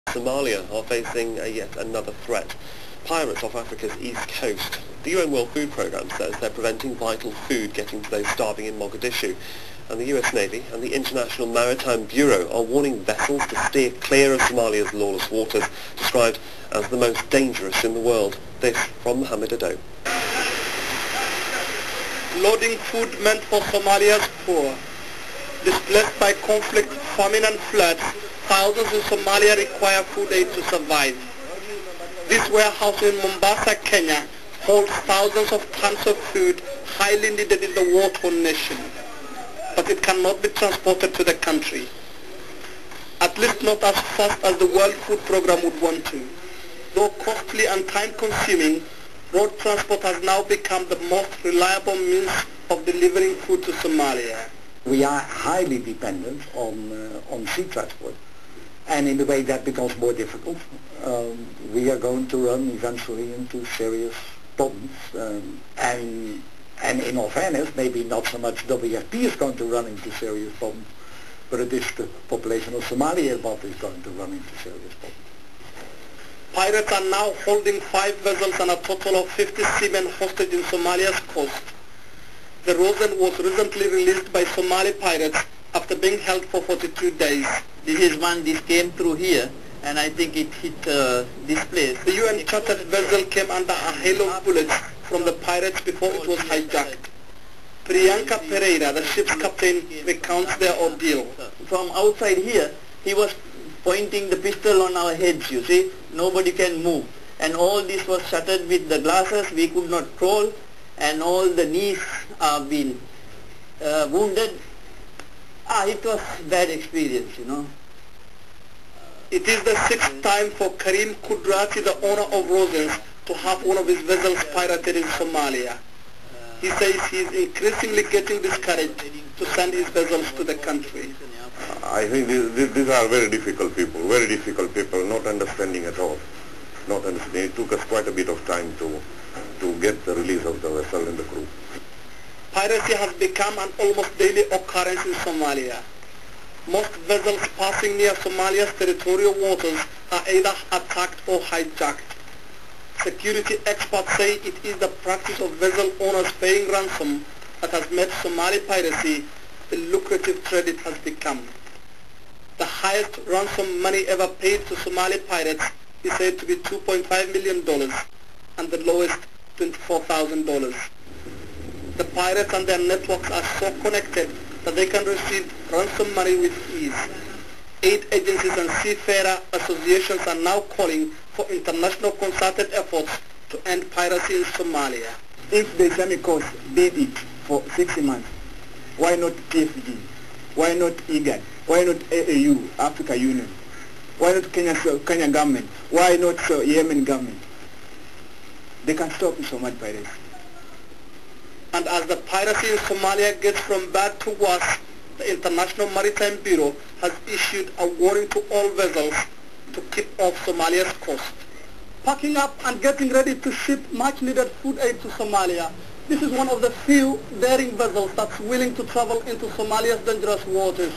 Somalia are facing yet another threat. Pirates off Africa's east coast. The UN World Food Programme says they're preventing vital food getting to those starving in Mogadishu. And the US Navy and the International Maritime Bureau are warning vessels to steer clear of Somalia's lawless waters, described as the most dangerous in the world. This from Mohammed Ado. Loading food meant for Somalia's poor. Displaced by conflict, famine and floods, thousands in Somalia require food aid to survive. This warehouse in Mombasa, Kenya, holds thousands of tons of food highly needed in the war-torn nation. But it cannot be transported to the country. At least not as fast as the World Food Programme would want to. Though costly and time-consuming, road transport has now become the most reliable means of delivering food to Somalia. We are highly dependent on sea transport, and in a way that becomes more difficult. We are going to run eventually into serious problems, and in all fairness, maybe not so much WFP is going to run into serious problems, but it is the population of Somalia that is going to run into serious problems. Pirates are now holding 5 vessels and a total of 50 seamen hostage in Somalia's coast. The Rosen was recently released by Somali pirates after being held for 42 days. This came through here, and I think it hit this place. The UN chartered vessel came under a hail of bullets from the pirates before it was hijacked. Priyanka Pereira, the ship's captain, recounts their ordeal. From outside here, he was pointing the pistol on our heads, you see. Nobody can move. And all this was shuttered with the glasses. We could not crawl, and all the knees have been wounded. It was bad experience, you know. It is the 6th time for Karim Kudrati, the owner of Rosens, to have one of his vessels pirated in Somalia. He says he is increasingly getting discouraged to send his vessels to the country. I think these are very difficult people, not understanding at all. Not understanding. It took us quite a bit of time to get the release of the vessel and the crew. Piracy has become an almost daily occurrence in Somalia. Most vessels passing near Somalia's territorial waters are either attacked or hijacked. Security experts say it is the practice of vessel owners paying ransom that has made Somali piracy the lucrative trade it has become. The highest ransom money ever paid to Somali pirates is said to be $2.5 million and the lowest $24,000. The pirates and their networks are so connected that they can receive ransom money with ease. Aid agencies and seafarer associations are now calling for international concerted efforts to end piracy in Somalia. If the Islamic Courts did it for 60 months, why not TFG? Why not IGAD? Why not AAU, Africa Union? Why not Kenya government? Why not Yemen government? They can stop Somali piracy. And as the piracy in Somalia gets from bad to worse, the International Maritime Bureau has issued a warning to all vessels to keep off Somalia's coast. Packing up and getting ready to ship much-needed food aid to Somalia. This is one of the few daring vessels that's willing to travel into Somalia's dangerous waters.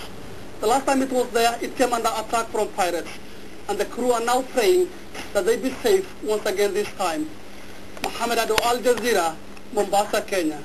The last time it was there, it came under attack from pirates, and the crew are now praying that they be safe once again this time. Mohammed Ado, Al-Jazeera, Mombasa, Kenya.